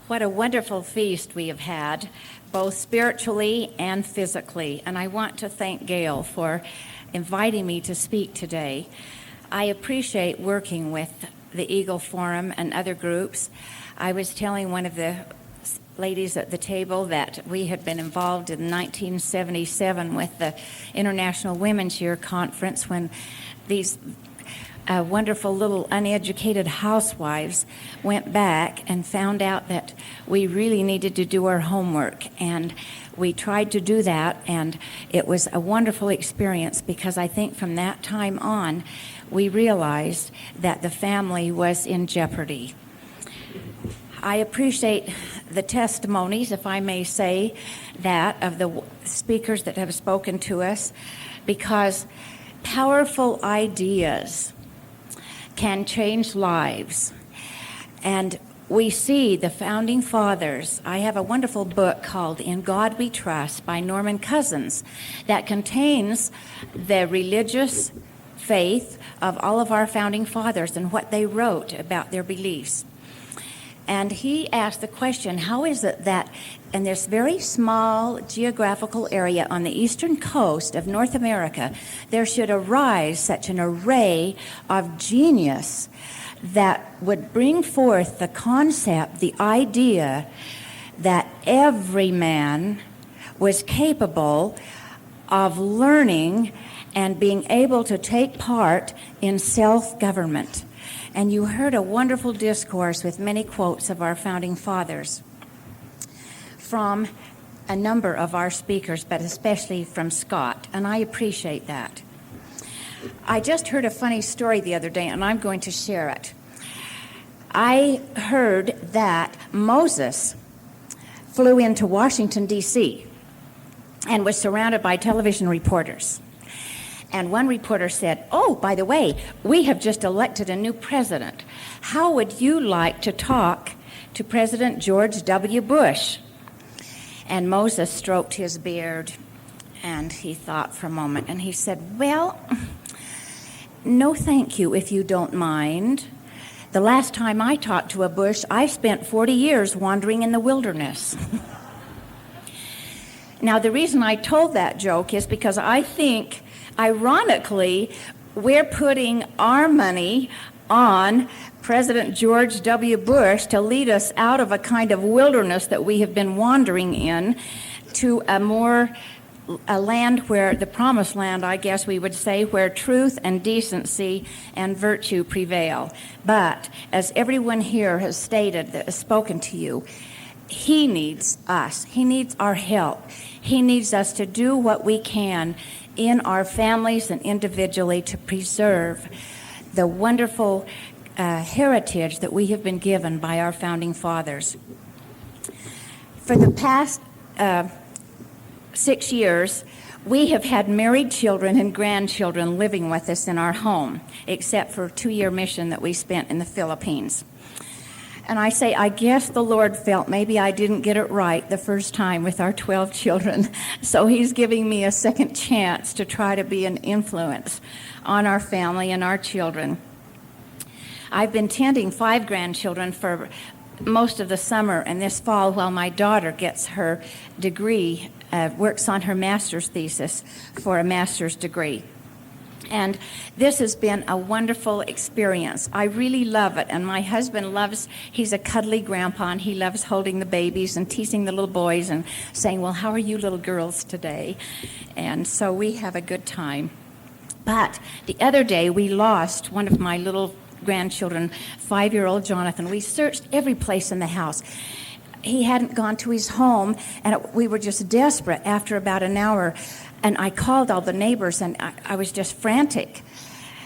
What a wonderful feast we have had, both spiritually and physically. And I want to thank Gail for inviting me to speak today. I appreciate working with the Eagle Forum and other groups. I was telling one of the ladies at the table that we had been involved in 1977 with the International Women's Year Conference when these wonderful little uneducated housewives went back and found out that we really needed to do our homework. And we tried to do that, and it was a wonderful experience because I think from that time on, we realized that the family was in jeopardy. I appreciate the testimonies, if I may say that, of the speakers that have spoken to us, because powerful ideas can change lives. And we see the founding fathers. I have a wonderful book called In God We Trust by Norman Cousins that contains the religious faith of all of our founding fathers and what they wrote about their beliefs. And he asked the question, how is it that in this very small geographical area on the eastern coast of North America, there should arise such an array of genius that would bring forth the concept, the idea that every man was capable of learning and being able to take part in self-government. And you heard a wonderful discourse with many quotes of our founding fathers from a number of our speakers, but especially from Scott, and I appreciate that. I just heard a funny story the other day, and I'm going to share it. I heard that Moses flew into Washington, D.C., and was surrounded by television reporters. And one reporter said, "Oh, by the way, we have just elected a new president. How would you like to talk to President George W. Bush?" And Moses stroked his beard, and he thought for a moment, and he said, "Well, no thank you, if you don't mind. The last time I talked to a Bush, I spent 40 years wandering in the wilderness." Now, the reason I told that joke is because I think, ironically, we're putting our money on President George W. Bush to lead us out of a kind of wilderness that we have been wandering in to a land where, the promised land, I guess we would say, where truth and decency and virtue prevail. But as everyone here has stated, that has spoken to you, he needs us. He needs our help. He needs us to do what we can in our families and individually to preserve the wonderful heritage that we have been given by our founding fathers. For the past 6 years, we have had married children and grandchildren living with us in our home, except for a 2-year mission that we spent in the Philippines. And I say, I guess the Lord felt maybe I didn't get it right the first time with our 12 children. So he's giving me a second chance to try to be an influence on our family and our children. I've been tending 5 grandchildren for most of the summer and this fall while my daughter gets her degree, works on her master's thesis for a master's degree. And this has been a wonderful experience. I really love it. And my husband he's a cuddly grandpa, and he loves holding the babies and teasing the little boys and saying, "Well, how are you little girls today?" And so we have a good time. But the other day, we lost one of my little grandchildren, 5-year-old Jonathan. We searched every place in the house. He hadn't gone to his home, and we were just desperate after about an hour. And I called all the neighbors, and I was just frantic.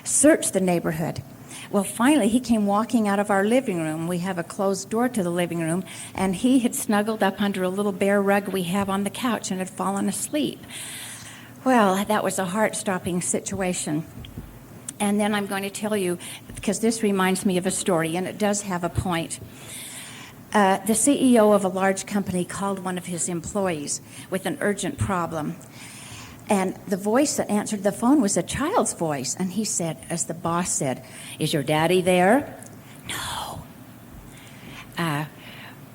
Searched the neighborhood. Well, finally, he came walking out of our living room. We have a closed door to the living room, and he had snuggled up under a little bear rug we have on the couch and had fallen asleep. Well, that was a heart-stopping situation. And then I'm going to tell you, because this reminds me of a story, and it does have a point. The CEO of a large company called one of his employees with an urgent problem. And the voice that answered the phone was a child's voice. And he said, as the boss said, "Is your daddy there?" "No."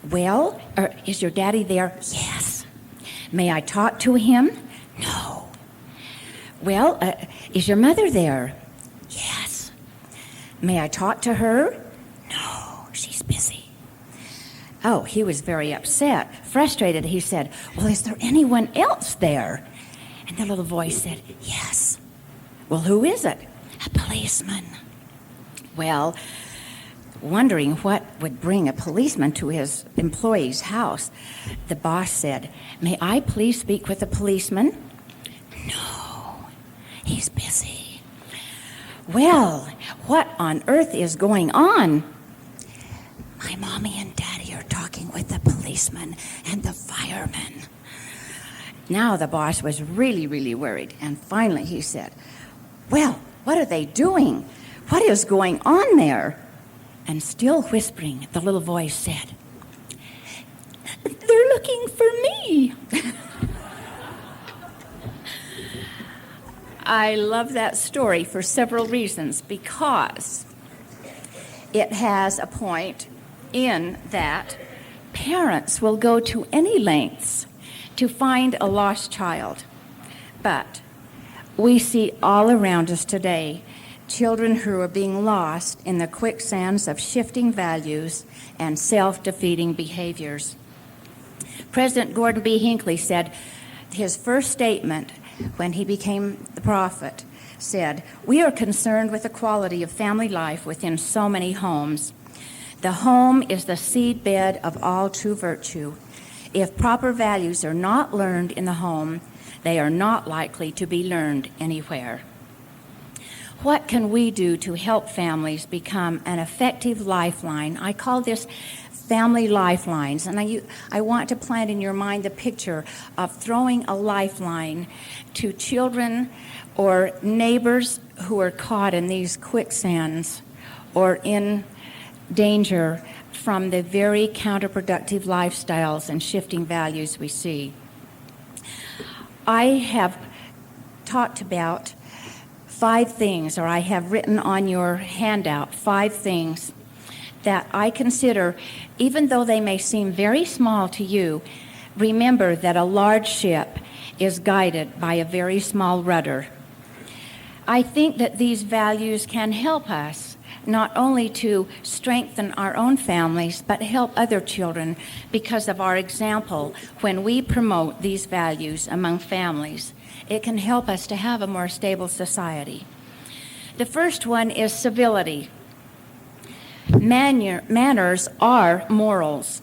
Well, is your daddy there? Yes. May I talk to him? No. Well, is your mother there? Yes. May I talk to her? No, she's busy. Oh, he was very upset, frustrated. He said, well, is there anyone else there? And the little voice said, yes. Well, who is it? A policeman. Well, wondering what would bring a policeman to his employee's house, the boss said, may I please speak with the policeman? No, he's busy. Well, what on earth is going on? My mommy and daddy are talking with the policeman and the fireman. Now the boss was really, really worried, and finally he said, well, what are they doing? What is going on there? And still whispering, the little voice said, they're looking for me. I love that story for several reasons, because it has a point in that parents will go to any lengths to find a lost child. But we see all around us today children who are being lost in the quicksands of shifting values and self-defeating behaviors. President Gordon B. Hinckley said his first statement when he became the prophet said, we are concerned with the quality of family life within so many homes. The home is the seedbed of all true virtue. If proper values are not learned in the home, they are not likely to be learned anywhere. What can we do to help families become an effective lifeline? I call this family lifelines, and I want to plant in your mind the picture of throwing a lifeline to children or neighbors who are caught in these quicksands or in danger from the very counterproductive lifestyles and shifting values we see. I have talked about 5 things, or I have written on your handout 5 things that I consider, even though they may seem very small to you, remember that a large ship is guided by a very small rudder. I think that these values can help us not only to strengthen our own families, but help other children because of our example. When we promote these values among families, it can help us to have a more stable society. The first one is civility. Manners are morals.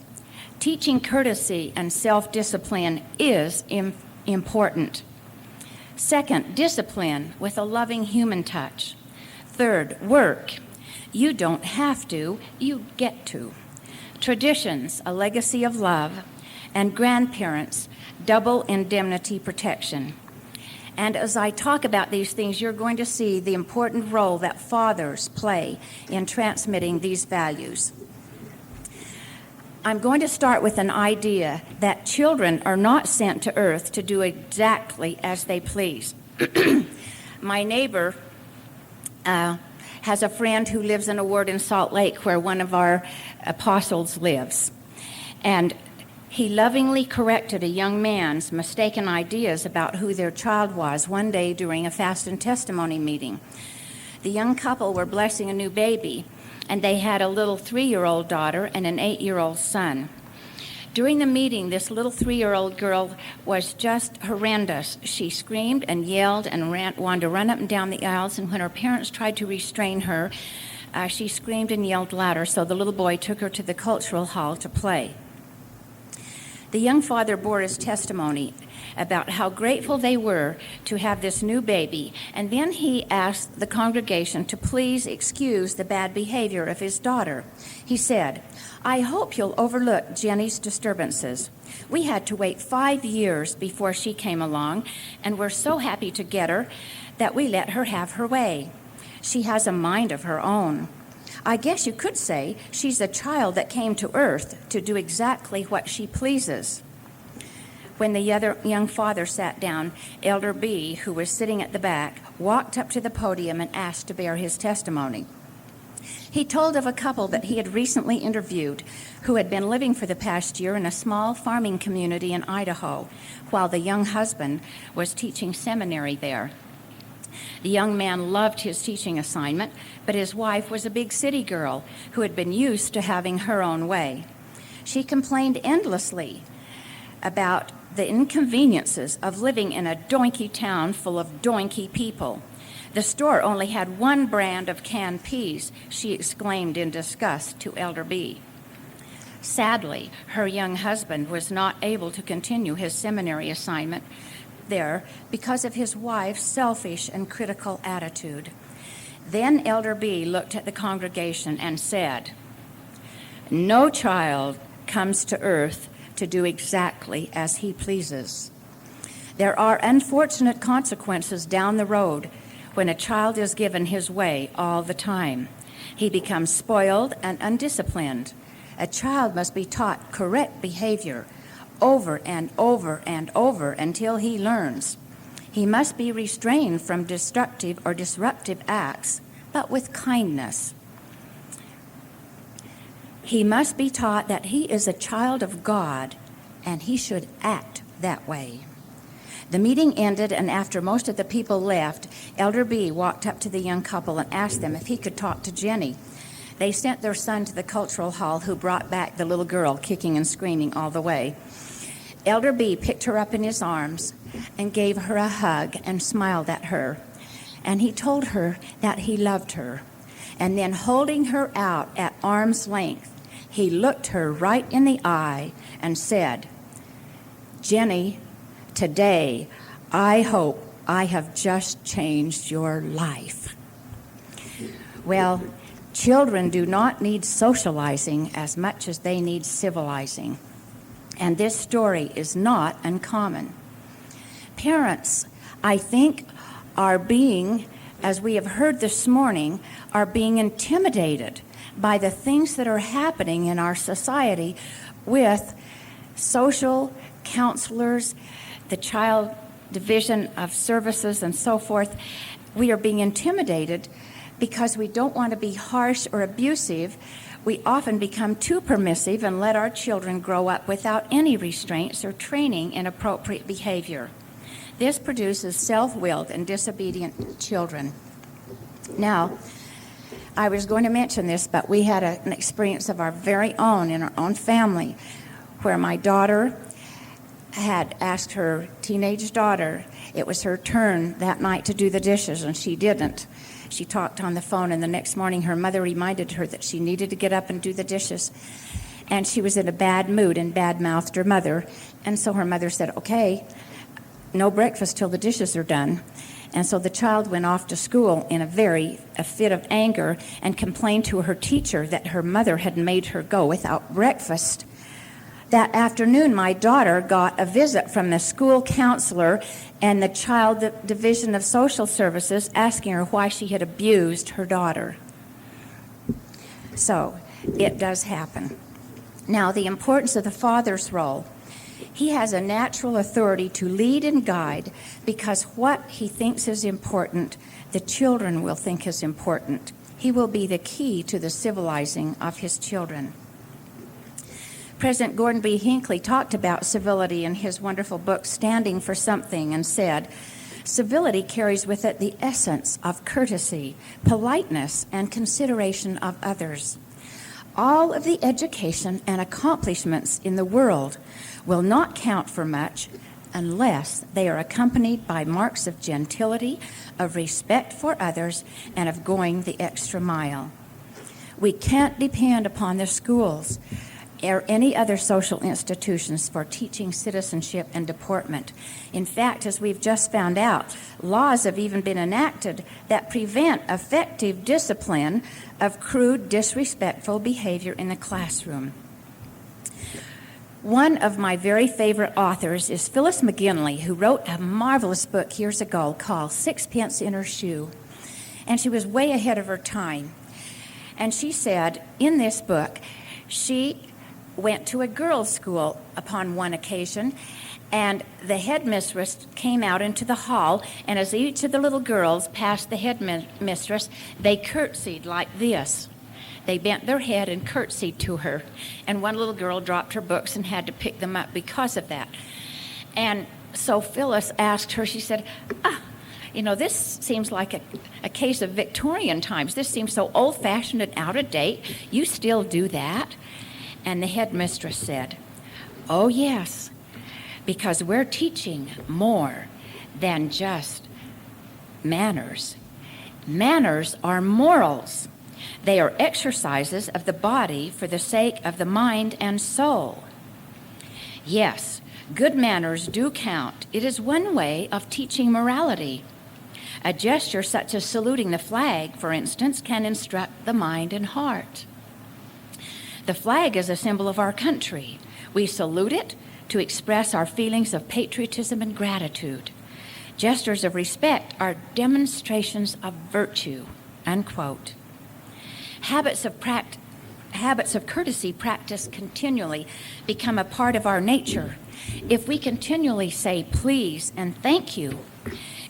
Teaching courtesy and self-discipline is important. Second, discipline with a loving human touch. Third, work. You don't have to, you get to. Traditions, a legacy of love. And grandparents, double indemnity protection. And as I talk about these things, you're going to see the important role that fathers play in transmitting these values. I'm going to start with an idea that children are not sent to earth to do exactly as they please. My neighbor has a friend who lives in a ward in Salt Lake where one of our apostles lives. And he lovingly corrected a young man's mistaken ideas about who their child was one day during a fast and testimony meeting. The young couple were blessing a new baby, and they had a little 3-year-old daughter and an 8-year-old son. During the meeting, this little 3-year-old girl was just horrendous. She screamed and yelled and wanted to run up and down the aisles, and when her parents tried to restrain her, she screamed and yelled louder, so the little boy took her to the cultural hall to play. The young father bore his testimony about how grateful they were to have this new baby, and then he asked the congregation to please excuse the bad behavior of his daughter. He said, I hope you'll overlook Jenny's disturbances. We had to wait 5 years before she came along, and we're so happy to get her that we let her have her way. She has a mind of her own. I guess you could say she's a child that came to earth to do exactly what she pleases. When the other young father sat down, Elder B, who was sitting at the back, walked up to the podium and asked to bear his testimony. He told of a couple that he had recently interviewed who had been living for the past year in a small farming community in Idaho, while the young husband was teaching seminary there. The young man loved his teaching assignment, but his wife was a big city girl who had been used to having her own way. She complained endlessly about the inconveniences of living in a doinky town full of doinky people. The store only had one brand of canned peas, she exclaimed in disgust to Elder B. Sadly, her young husband was not able to continue his seminary assignment there because of his wife's selfish and critical attitude. Then Elder B looked at the congregation and said, "No child comes to earth to do exactly as he pleases. There are unfortunate consequences down the road when a child is given his way all the time. He becomes spoiled and undisciplined. A child must be taught correct behavior over and over and over until he learns. He must be restrained from destructive or disruptive acts, but with kindness. He must be taught that he is a child of God, and he should act that way." The meeting ended, and after most of the people left, Elder B walked up to the young couple and asked them if he could talk to Jenny. They sent their son to the cultural hall, who brought back the little girl, kicking and screaming all the way. Elder B picked her up in his arms and gave her a hug and smiled at her. And he told her that he loved her. And then, holding her out at arm's length, he looked her right in the eye and said, "Jenny, today I hope I have just changed your life." Well, children do not need socializing as much as they need civilizing. And this story is not uncommon. Parents, I think, are being, as we have heard this morning, are being intimidated by the things that are happening in our society with social counselors, the Child Division of Services, and so forth. We are being intimidated because we don't want to be harsh or abusive. We often become too permissive and let our children grow up without any restraints or training in appropriate behavior. This produces self-willed and disobedient children. Now, I was going to mention this, but we had an experience of our very own in our own family where my daughter had asked her teenage daughter, it was her turn that night to do the dishes, and she didn't. She talked on the phone, and the next morning her mother reminded her that she needed to get up and do the dishes. And she was in a bad mood and bad-mouthed her mother. And so her mother said, "Okay, no breakfast till the dishes are done." And so the child went off to school in a fit of anger and complained to her teacher that her mother had made her go without breakfast. That afternoon, my daughter got a visit from the school counselor and the Child Division of Social Services asking her why she had abused her daughter. So it does happen. Now, the importance of the father's role. He has a natural authority to lead and guide because what he thinks is important, the children will think is important. He will be the key to the civilizing of his children. President Gordon B. Hinckley talked about civility in his wonderful book, Standing for Something, and said, "Civility carries with it the essence of courtesy, politeness, and consideration of others. All of the education and accomplishments in the world will not count for much unless they are accompanied by marks of gentility, of respect for others, and of going the extra mile. We can't depend upon the schools or any other social institutions for teaching citizenship and deportment. In fact, as we've just found out, laws have even been enacted that prevent effective discipline of crude, disrespectful behavior in the classroom." One of my very favorite authors is Phyllis McGinley, who wrote a marvelous book years ago called Sixpence in Her Shoe. And she was way ahead of her time. And she said in this book, she went to a girls' school upon one occasion, and the headmistress came out into the hall, and as each of the little girls passed the headmistress, they curtsied like this. They bent their head and curtsied to her, and one little girl dropped her books and had to pick them up because of that. And so Phyllis asked her, she said, this seems like a case of Victorian times. This seems so old-fashioned and out of date. You still do that? And the headmistress said, oh, yes, because we're teaching more than just manners. Manners are morals. They are exercises of the body for the sake of the mind and soul. Yes, good manners do count. It is one way of teaching morality. A gesture such as saluting the flag, for instance, can instruct the mind and heart. The flag is a symbol of our country. We salute it to express our feelings of patriotism and gratitude. Gestures of respect are demonstrations of virtue, unquote. Habits of courtesy practiced continually become a part of our nature. If we continually say please and thank you,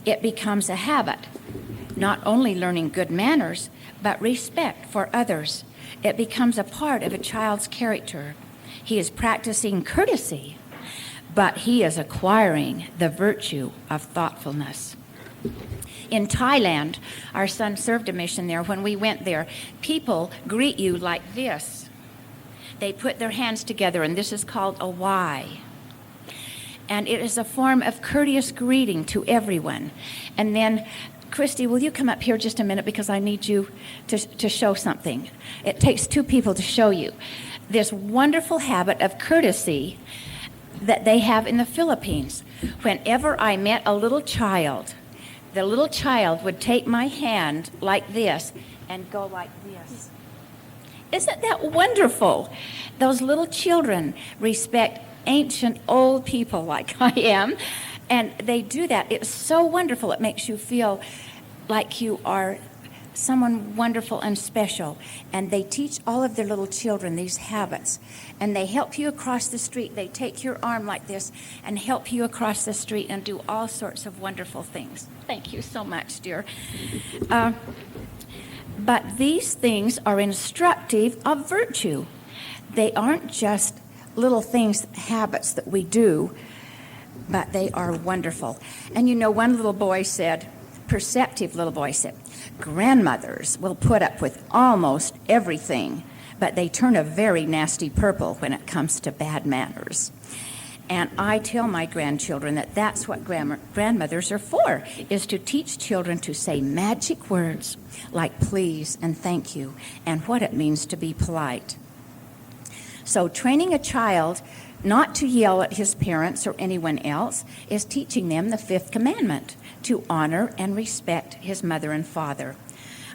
it becomes a habit, not only learning good manners, but respect for others. It becomes a part of a child's character. He is practicing courtesy, but he is acquiring the virtue of thoughtfulness. In Thailand, our son served a mission there. When we went there, people greet you like this. They put their hands together, and this is called a Y. And it is a form of courteous greeting to everyone. And then, Christy, will you come up here just a minute, because I need you to show something. It takes two people to show you this wonderful habit of courtesy that they have in the Philippines. Whenever I met a little child, the little child would take my hand like this and go like this. Isn't that wonderful? Those little children respect ancient old people like I am, and they do that. It's so wonderful. It makes you feel like you are someone wonderful and special. And they teach all of their little children these habits, and they help you across the street. They take your arm like this and help you across the street and do all sorts of wonderful things. Thank you so much, dear. But these things are instructive of virtue. They aren't just little things, habits that we do, but they are wonderful. And one little boy said, perceptive little boy said, grandmothers will put up with almost everything, but they turn a very nasty purple when it comes to bad manners. And I tell my grandchildren that that's what grandmothers are for, is to teach children to say magic words like please and thank you, and what it means to be polite. So training a child not to yell at his parents or anyone else is teaching them the fifth commandment, to honor and respect his mother and father.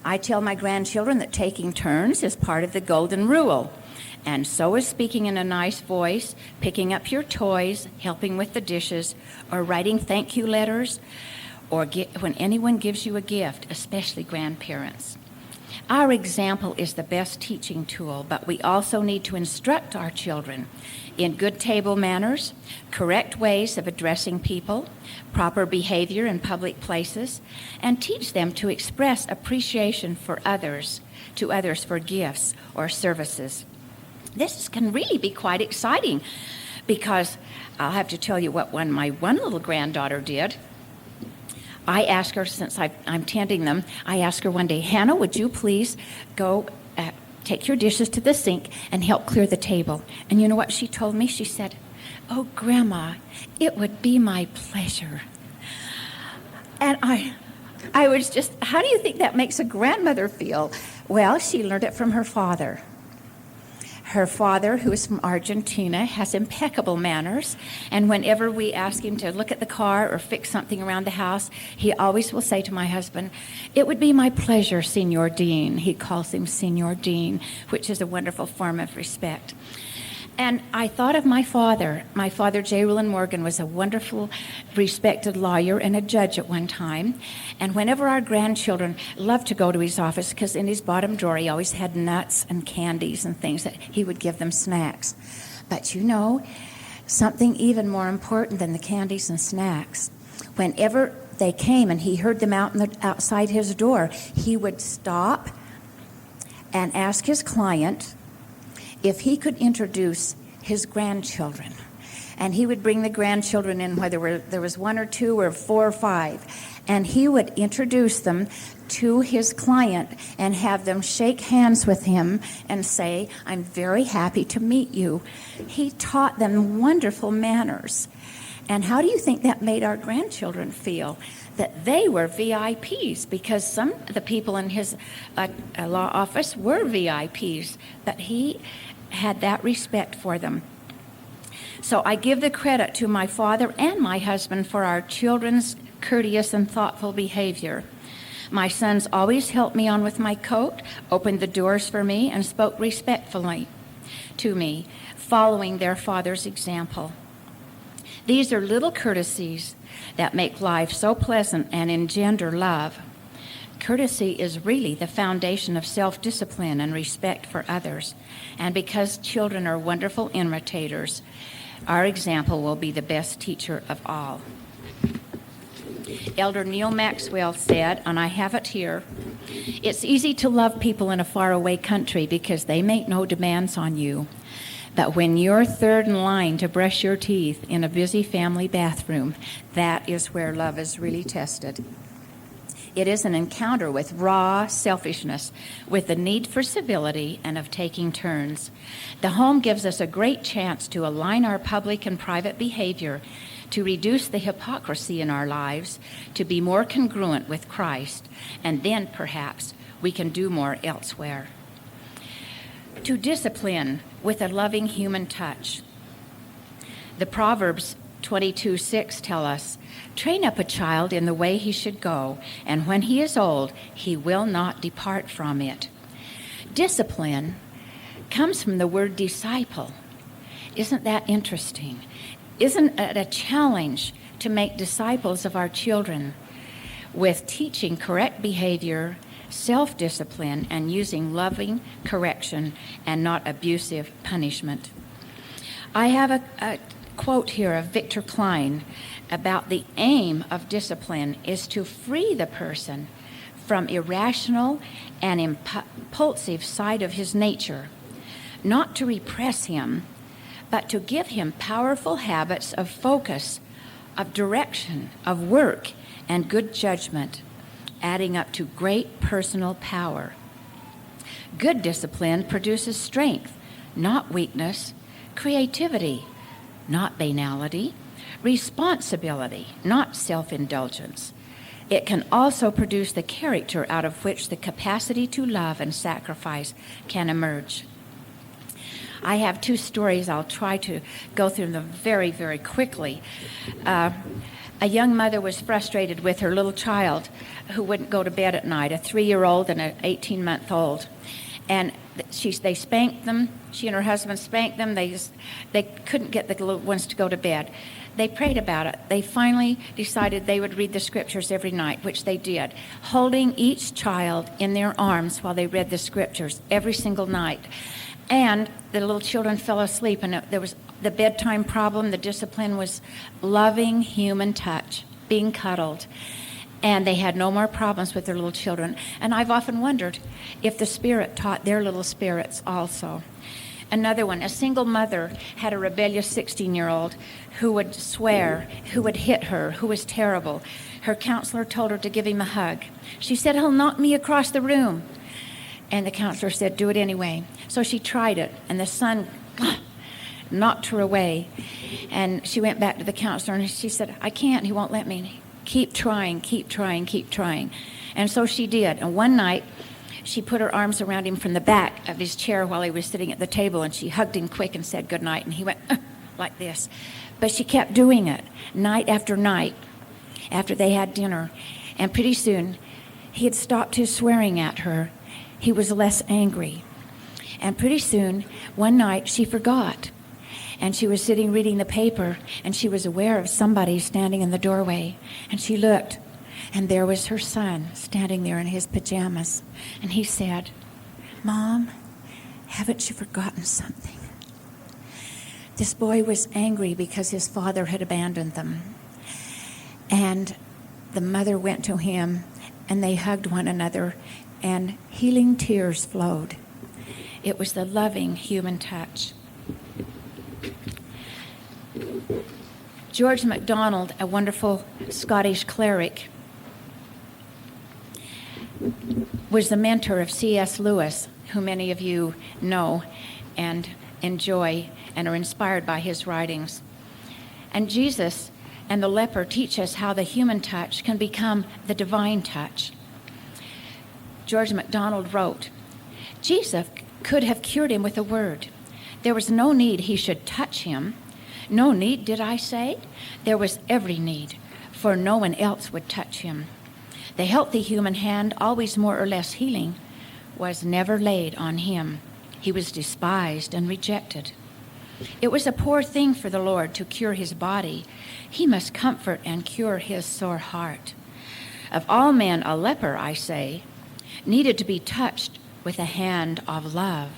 I tell my grandchildren that taking turns is part of the golden rule, and so is speaking in a nice voice, picking up your toys, helping with the dishes, or writing thank you letters, or when anyone gives you a gift, especially grandparents. Our example is the best teaching tool, but we also need to instruct our children in good table manners, correct ways of addressing people, proper behavior in public places, and teach them to express appreciation for others, to others for gifts or services. This can really be quite exciting, because I'll have to tell you what my one little granddaughter did. I asked her, since I'm tending them, I asked her one day, Hannah, would you please go take your dishes to the sink and help clear the table? And you know what she told me? She said, oh, Grandma, it would be my pleasure. And I was just, how do you think that makes a grandmother feel? Well, she learned it from her father. Her father, who is from Argentina, has impeccable manners, and whenever we ask him to look at the car or fix something around the house, he always will say to my husband, it would be my pleasure, Senor Dean. He calls him Senor Dean, which is a wonderful form of respect. And I thought of my father. My father, J. Rowland Morgan, was a wonderful, respected lawyer and a judge at one time. And whenever our grandchildren loved to go to his office, because in his bottom drawer he always had nuts and candies and things that he would give them snacks. But something even more important than the candies and snacks, whenever they came and he heard them outside his door, he would stop and ask his client if he could introduce his grandchildren. And he would bring the grandchildren in, whether there was 1 or 2 or 4 or 5, and he would introduce them to his client and have them shake hands with him and say, "I'm very happy to meet you." He taught them wonderful manners. And how do you think that made our grandchildren feel? That they were VIPs, because some of the people in his law office were VIPs, that he had that respect for them. So I give the credit to my father and my husband for our children's courteous and thoughtful behavior. My sons always helped me on with my coat, opened the doors for me, and spoke respectfully to me, following their father's example. These are little courtesies that make life so pleasant and engender love. Courtesy is really the foundation of self-discipline and respect for others. And because children are wonderful imitators, our example will be the best teacher of all. Elder Neil Maxwell said, and I have it here, "It's easy to love people in a faraway country because they make no demands on you. But when you're third in line to brush your teeth in a busy family bathroom, that is where love is really tested. It is an encounter with raw selfishness, with the need for civility and of taking turns. The home gives us a great chance to align our public and private behavior, to reduce the hypocrisy in our lives, to be more congruent with Christ, and then perhaps we can do more elsewhere. To discipline with a loving human touch. The Proverbs 22:6 tell us, "Train up a child in the way he should go, and when he is old, he will not depart from it." Discipline comes from the word disciple. Isn't that interesting? Isn't it a challenge to make disciples of our children with teaching correct behavior, self-discipline, and using loving correction and not abusive punishment? I have a quote here of Victor Klein about the aim of discipline is to free the person from irrational and impulsive side of his nature, not to repress him, but to give him powerful habits of focus, of direction, of work, and good judgment, adding up to great personal power. Good discipline produces strength, not weakness, creativity, not banality, responsibility, not self-indulgence. It can also produce the character out of which the capacity to love and sacrifice can emerge. I have 2 stories. I'll try to go through them very, very quickly. A young mother was frustrated with her little child who wouldn't go to bed at night, a 3-year-old and an 18-month-old. And they spanked them. She and her husband spanked them. They couldn't get the little ones to go to bed. They prayed about it. They finally decided they would read the scriptures every night, which they did, holding each child in their arms while they read the scriptures every single night. And the little children fell asleep, and there was the bedtime problem. The discipline was loving human touch, being cuddled. And they had no more problems with their little children. And I've often wondered if the Spirit taught their little spirits also. Another one, a single mother had a rebellious 16-year-old who would swear, who would hit her, who was terrible. Her counselor told her to give him a hug. She said, "He'll knock me across the room." And the counselor said, "Do it anyway." So she tried it, and the son knocked her away. And she went back to the counselor, and she said, "I can't, he won't let me. Keep trying, keep trying, keep trying." And so she did. And one night, she put her arms around him from the back of his chair while he was sitting at the table, and she hugged him quick and said goodnight, and he went like this. But she kept doing it night after night after they had dinner. And pretty soon, he had stopped his swearing at her. He was less angry. And pretty soon, one night, she forgot. And she was sitting reading the paper, and she was aware of somebody standing in the doorway. And she looked, and there was her son standing there in his pajamas. And he said, "Mom, haven't you forgotten something?" This boy was angry because his father had abandoned them. And the mother went to him, and they hugged one another, and healing tears flowed. It was the loving human touch. George MacDonald, a wonderful Scottish cleric, was the mentor of C.S. Lewis, who many of you know and enjoy and are inspired by his writings. And Jesus and the leper teach us how the human touch can become the divine touch. George MacDonald wrote, Jesus could have cured him with a word. There was no need he should touch him. No need, did I say? There was every need, for no one else would touch him. The healthy human hand, always more or less healing, was never laid on him. He was despised and rejected. It was a poor thing for the Lord to cure his body. He must comfort and cure his sore heart. Of all men, a leper, I say, needed to be touched with a hand of love.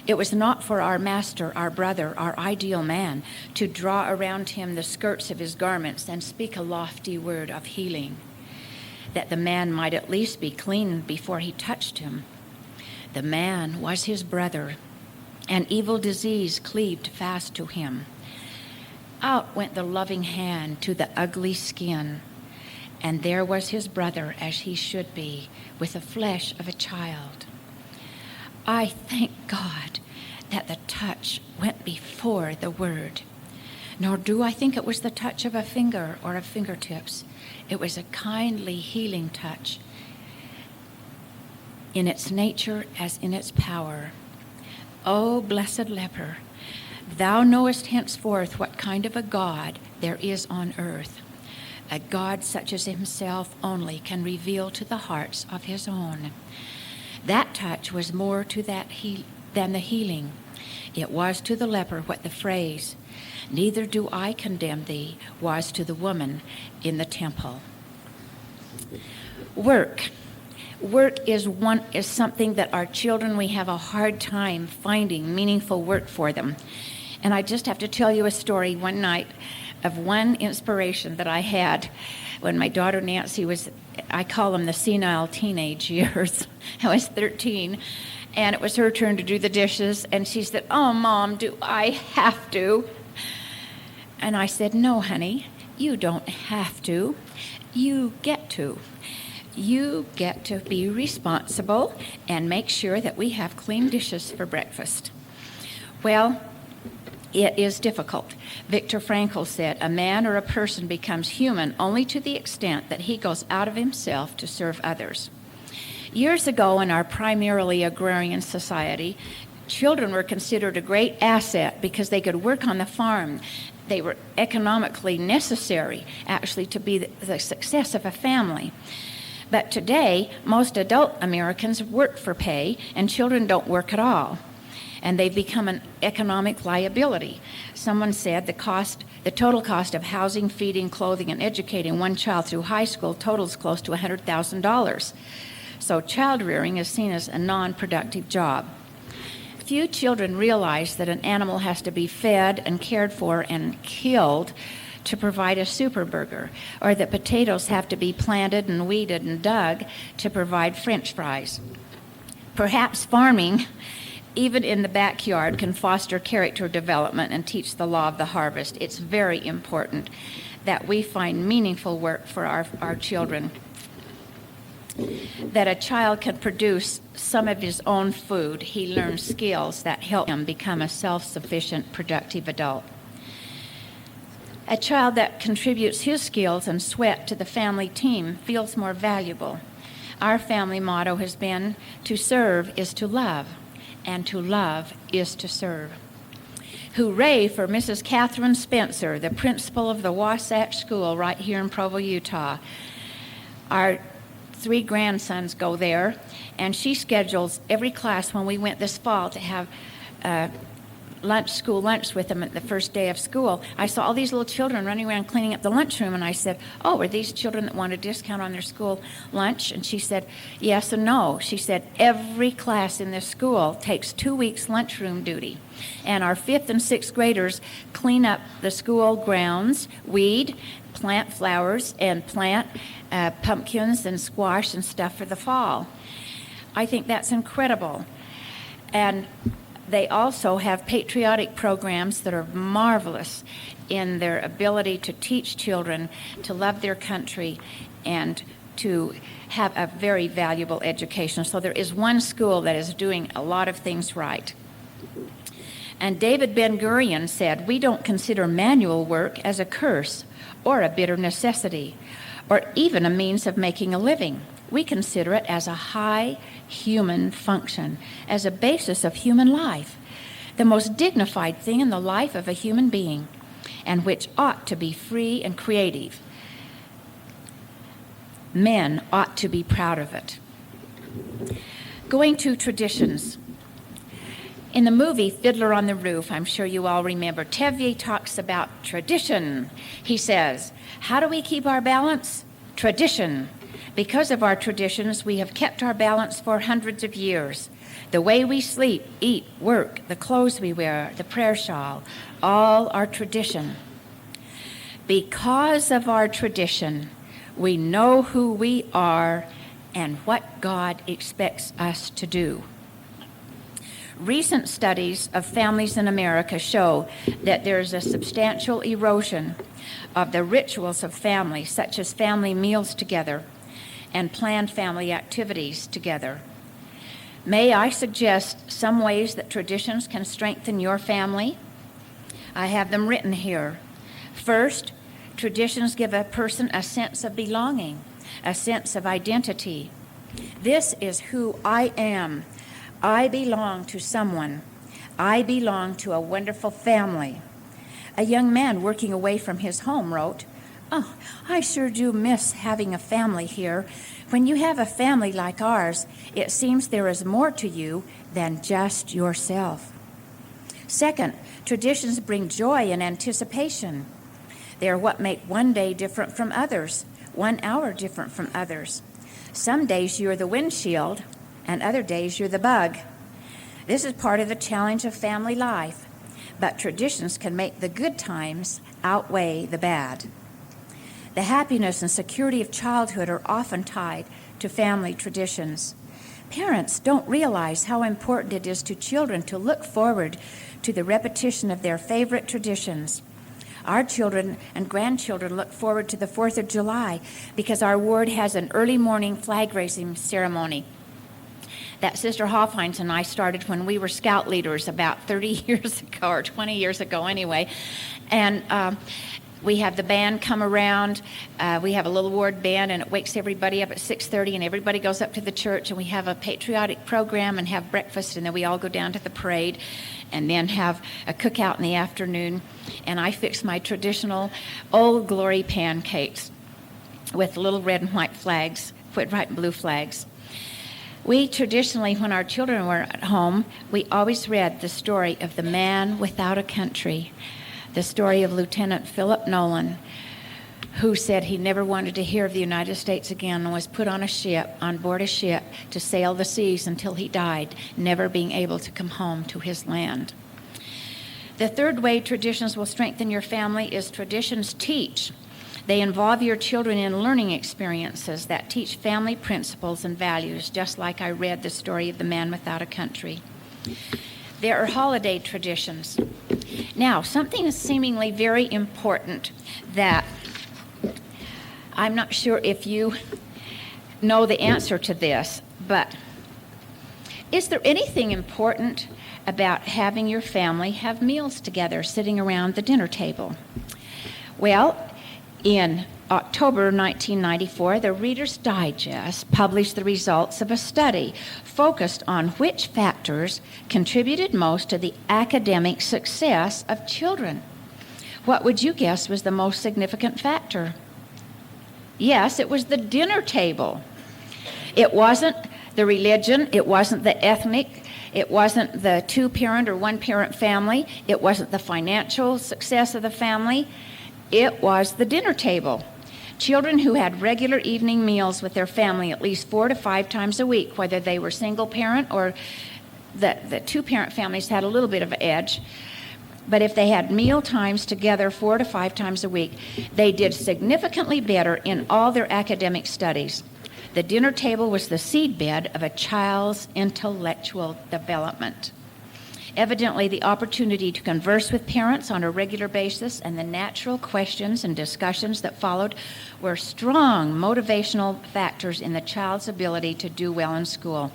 It was not for our master, our brother, our ideal man, to draw around him the skirts of his garments and speak a lofty word of healing, that the man might at least be clean before he touched him. The man was his brother. An evil disease cleaved fast to him. Out went the loving hand to the ugly skin, and there was his brother as he should be, with the flesh of a child. I thank God that the touch went before the word. Nor do I think it was the touch of a finger or of fingertips. It was a kindly healing touch in its nature as in its power. O blessed leper, thou knowest henceforth what kind of a God there is on earth. A God such as himself only can reveal to the hearts of his own. That touch was more to that than the healing. It was to the leper what the phrase, "Neither do I condemn thee," was to the woman in the temple. Work. Work is something that our children, we have a hard time finding meaningful work for them. And I just have to tell you a story one night of one inspiration that I had when my daughter Nancy was, I call them the senile teenage years. I was 13, and it was her turn to do the dishes, and she said, "Oh, Mom, do I have to?" And I said, "No, honey, you don't have to. You get to. You get to be responsible and make sure that we have clean dishes for breakfast." Well, it is difficult. Viktor Frankl said, "A man or a person becomes human only to the extent that he goes out of himself to serve others." Years ago in our primarily agrarian society, children were considered a great asset because they could work on the farm. They were economically necessary, actually, to be the success of a family. But today, most adult Americans work for pay, and children don't work at all. And they've become an economic liability. Someone said the total cost of housing, feeding, clothing, and educating one child through high school totals close to $100,000. So child rearing is seen as a non-productive job. Few children realize that an animal has to be fed and cared for and killed to provide a super burger, or that potatoes have to be planted and weeded and dug to provide French fries. Perhaps farming, even in the backyard, can foster character development and teach the law of the harvest. It's very important that we find meaningful work for our children, that a child can produce some of his own food. He learns skills that help him become a self-sufficient, productive adult. A child that contributes his skills and sweat to the family team feels more valuable. Our family motto has been, "To serve is to love, and to love is to serve." Hooray for Mrs. Catherine Spencer, the principal of the Wasatch School right here in Provo, Utah. Our 3 grandsons go there, and she schedules every class when we went this fall to have school lunch with them at the first day of school. I saw all these little children running around cleaning up the lunchroom, and I said, "Oh, are these children that want a discount on their school lunch?" And she said, "Yes and no." She said, "Every class in this school takes 2 weeks lunchroom duty, and our 5th and 6th graders clean up the school grounds, weed, plant flowers, and plant pumpkins and squash and stuff for the fall." I think that's incredible. And they also have patriotic programs that are marvelous in their ability to teach children to love their country and to have a very valuable education. So there is one school that is doing a lot of things right. And David Ben-Gurion said, "We don't consider manual work as a curse or a bitter necessity or even a means of making a living. We consider it as a high human function, as a basis of human life, the most dignified thing in the life of a human being, and which ought to be free and creative. Men ought to be proud of it." Going to traditions. In the movie Fiddler on the Roof, I'm sure you all remember, Tevye talks about tradition. He says, "How do we keep our balance? Tradition. Because of our traditions, we have kept our balance for hundreds of years. The way we sleep, eat, work, the clothes we wear, the prayer shawl, all are tradition. Because of our tradition, we know who we are and what God expects us to do." Recent studies of families in America show that there is a substantial erosion of the rituals of family, such as family meals together and planned family activities together. May I suggest some ways that traditions can strengthen your family? I have them written here. First, traditions give a person a sense of belonging, a sense of identity. This is who I am. I belong to someone. I belong to a wonderful family. A young man working away from his home wrote, "Oh, I sure do miss having a family here. When you have a family like ours, it seems there is more to you than just yourself." Second, traditions bring joy and anticipation. They are what make one day different from others, 1 hour different from others. Some days you're the windshield, and other days you're the bug. This is part of the challenge of family life, but traditions can make the good times outweigh the bad. The happiness and security of childhood are often tied to family traditions. Parents don't realize how important it is to children to look forward to the repetition of their favorite traditions. Our children and grandchildren look forward to the 4th of July because our ward has an early morning flag raising ceremony that Sister Hoffheinz and I started when we were scout leaders about 30 years ago, or 20 years ago anyway. And we have the band come around. We have a little ward band, and it wakes everybody up at 6:30, and everybody goes up to the church, and we have a patriotic program and have breakfast, and then we all go down to the parade and then have a cookout in the afternoon. And I fix my traditional Old Glory pancakes with little red and white flags, white and blue flags. We traditionally, when our children were at home, we always read the story of the man without a country, the story of Lieutenant Philip Nolan, who said he never wanted to hear of the United States again and was put on board a ship to sail the seas until he died, never being able to come home to his land. The third way traditions will strengthen your family is traditions teach. They involve your children in learning experiences that teach family principles and values, just like I read the story of the man without a country. There are holiday traditions. Now, something is seemingly very important that I'm not sure if you know the answer to this, but is there anything important about having your family have meals together, sitting around the dinner table? Well, in October 1994, the Reader's Digest published the results of a study focused on which factors contributed most to the academic success of children. What would you guess was the most significant factor? Yes, it was the dinner table. It wasn't the religion, it wasn't the ethnic, it wasn't the two-parent or one-parent family, it wasn't the financial success of the family. It was the dinner table. Children who had regular evening meals with their family at least 4 to 5 times a week, whether they were single parent or the two-parent families had a little bit of an edge, but if they had meal times together 4 to 5 times a week, they did significantly better in all their academic studies. The dinner table was the seedbed of a child's intellectual development. Evidently, the opportunity to converse with parents on a regular basis and the natural questions and discussions that followed were strong motivational factors in the child's ability to do well in school.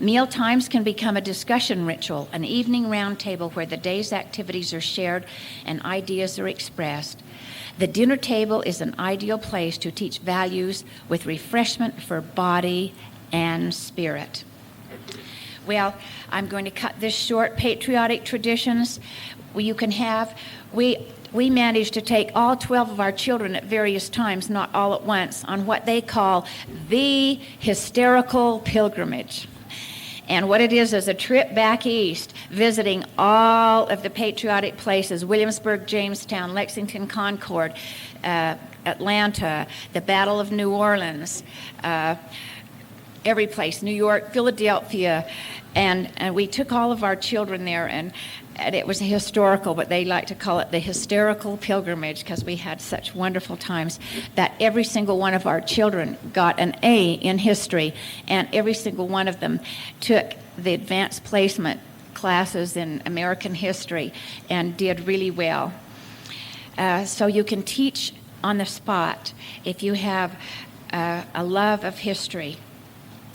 Meal times can become a discussion ritual, an evening round table where the day's activities are shared and ideas are expressed. The dinner table is an ideal place to teach values with refreshment for body and spirit. Well, I'm going to cut this short. Patriotic traditions you can have. We managed to take all 12 of our children at various times, not all at once, on what they call the hysterical pilgrimage. And what it is a trip back east, visiting all of the patriotic places, Williamsburg, Jamestown, Lexington, Concord, Atlanta, the Battle of New Orleans, every place, New York, Philadelphia, and we took all of our children there, and it was historical, but they like to call it the hysterical pilgrimage because we had such wonderful times that every single one of our children got an A in history, and every single one of them took the advanced placement classes in American history and did really well. So you can teach on the spot if you have a love of history.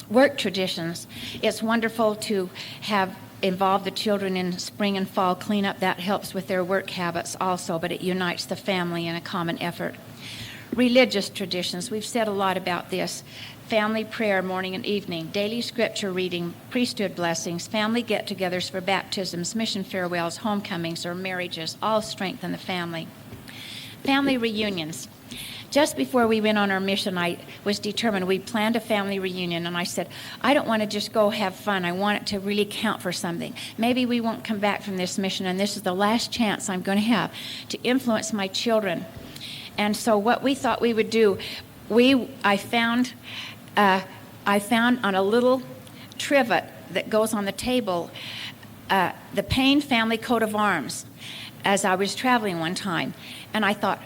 Work traditions. It's wonderful to have involve the children in spring and fall cleanup. That helps with their work habits also, but it unites the family in a common effort. Religious traditions. We've said a lot about this. Family prayer morning and evening, daily scripture reading, priesthood blessings, family get-togethers for baptisms, mission farewells, homecomings, or marriages all strengthen the family. Family reunions. Just before we went on our mission, I was determined. We planned a family reunion, and I said, I don't want to just go have fun. I want it to really count for something. Maybe we won't come back from this mission, and this is the last chance I'm going to have to influence my children. And so what we thought we would do, I found on a little trivet that goes on the table the Payne family coat of arms as I was traveling one time. And I thought,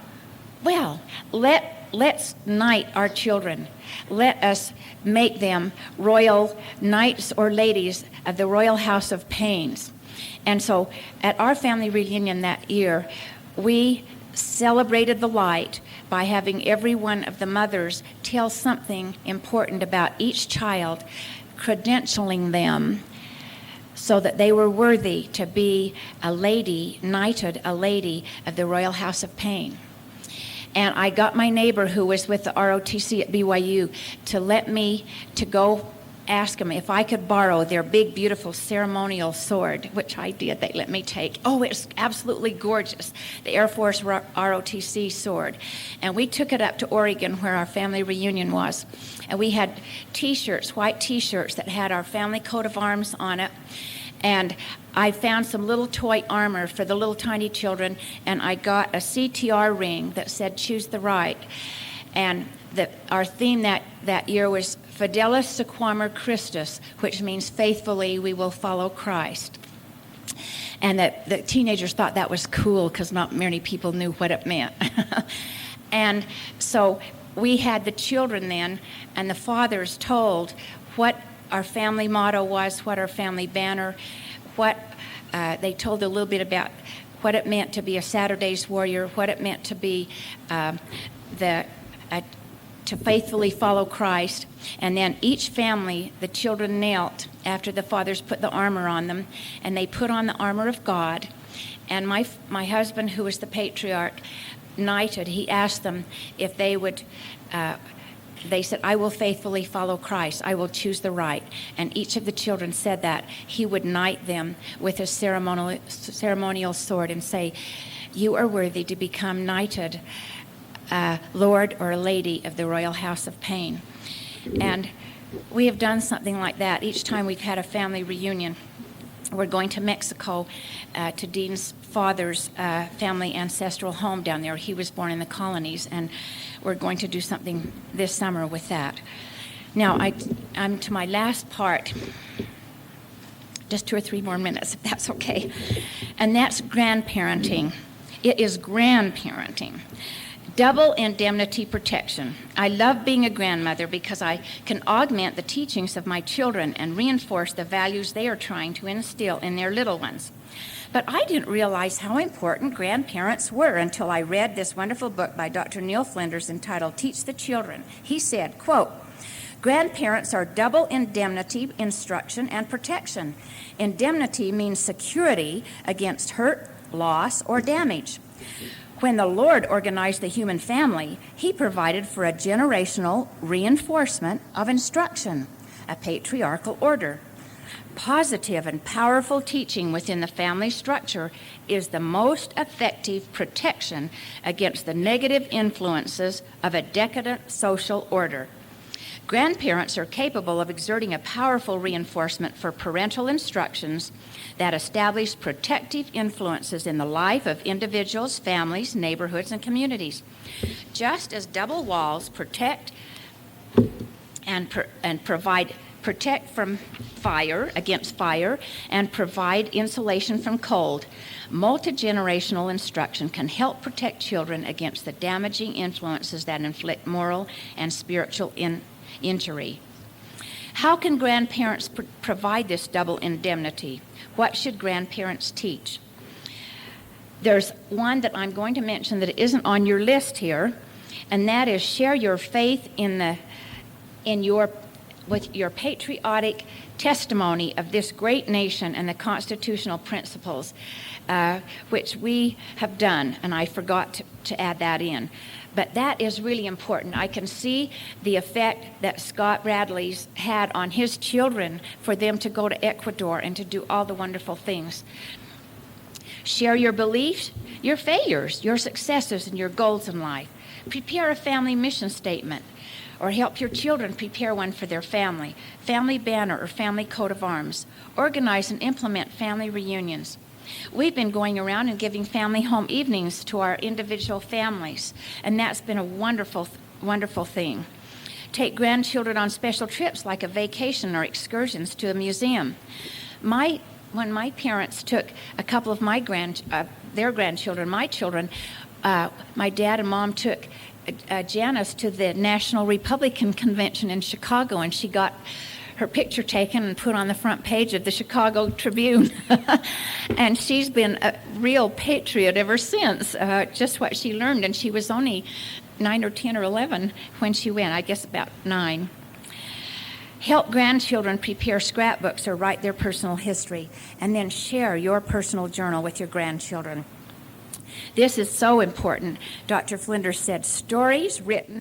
well, let's knight our children. Let us make them royal knights or ladies of the Royal House of Paynes. And so at our family reunion that year, we celebrated the light by having every one of the mothers tell something important about each child, credentialing them so that they were worthy to be a lady, knighted a lady of the Royal House of Payne. And I got my neighbor who was with the ROTC at BYU to let me to go ask them if I could borrow their big, beautiful ceremonial sword, which I did. They let me take. Oh, it's absolutely gorgeous, the Air Force ROTC sword. And we took it up to Oregon where our family reunion was. And we had T-shirts, white T-shirts that had our family coat of arms on it. And I found some little toy armor for the little tiny children, and I got a CTR ring that said, choose the right. And our theme that year was Fidelis Sequamur Christus, which means faithfully we will follow Christ. And the teenagers thought that was cool because not many people knew what it meant. And so we had the children then, and the fathers told what our family motto was, what our family banner, they told a little bit about what it meant to be a Saturday's warrior, what it meant to be to faithfully follow Christ. And then each family, the children knelt after the fathers put the armor on them, and they put on the armor of God. And my husband, who was the patriarch, knighted, he asked them if they would they said, I will faithfully follow Christ. I will choose the right. And each of the children said that. He would knight them with a ceremonial sword and say, you are worthy to become knighted lord or lady of the Royal House of Payne. And we have done something like that each time we've had a family reunion. We're going to Mexico to Dean's father's family ancestral home down there. He was born in the colonies, and we're going to do something this summer with that. Now, I'm to my last part, just 2 or 3 more minutes, if that's okay. And that's grandparenting. It is grandparenting. Double indemnity protection. I love being a grandmother because I can augment the teachings of my children and reinforce the values they are trying to instill in their little ones. But I didn't realize how important grandparents were until I read this wonderful book by Dr. Neil Flinders entitled Teach the Children. He said, quote, "Grandparents are double indemnity, instruction, and protection. Indemnity means security against hurt, loss, or damage. When the Lord organized the human family, He provided for a generational reinforcement of instruction, a patriarchal order. Positive and powerful teaching within the family structure is the most effective protection against the negative influences of a decadent social order. Grandparents are capable of exerting a powerful reinforcement for parental instructions that establish protective influences in the life of individuals, families, neighborhoods, and communities. Just as double walls protect from fire, against fire, and provide insulation from cold, multi-generational instruction can help protect children against the damaging influences that inflict moral and spiritual injury. How can grandparents provide this double indemnity? What should grandparents teach? There's one that I'm going to mention that isn't on your list here, and that is share your faith with your patriotic testimony of this great nation and the constitutional principles, which we have done, and I forgot to add that in. But that is really important. I can see the effect that Scott Bradley's had on his children for them to go to Ecuador and to do all the wonderful things. Share your beliefs, your failures, your successes, and your goals in life. Prepare a family mission statement, or help your children prepare one for their family banner or family coat of arms. Organize and implement family reunions. We've been going around and giving family home evenings to our individual families, and that's been a wonderful, wonderful thing. Take grandchildren on special trips like a vacation or excursions to a museum. When my parents took a couple of their grandchildren, my children, my dad and mom took Janice to the National Republican Convention in Chicago, and she got her picture taken and put on the front page of the Chicago Tribune. And she's been a real patriot ever since, just what she learned. And she was only 9 or 10 or 11 when she went, I guess about 9. Help grandchildren prepare scrapbooks or write their personal history, and then share your personal journal with your grandchildren. This is so important. Dr. Flinders said, stories written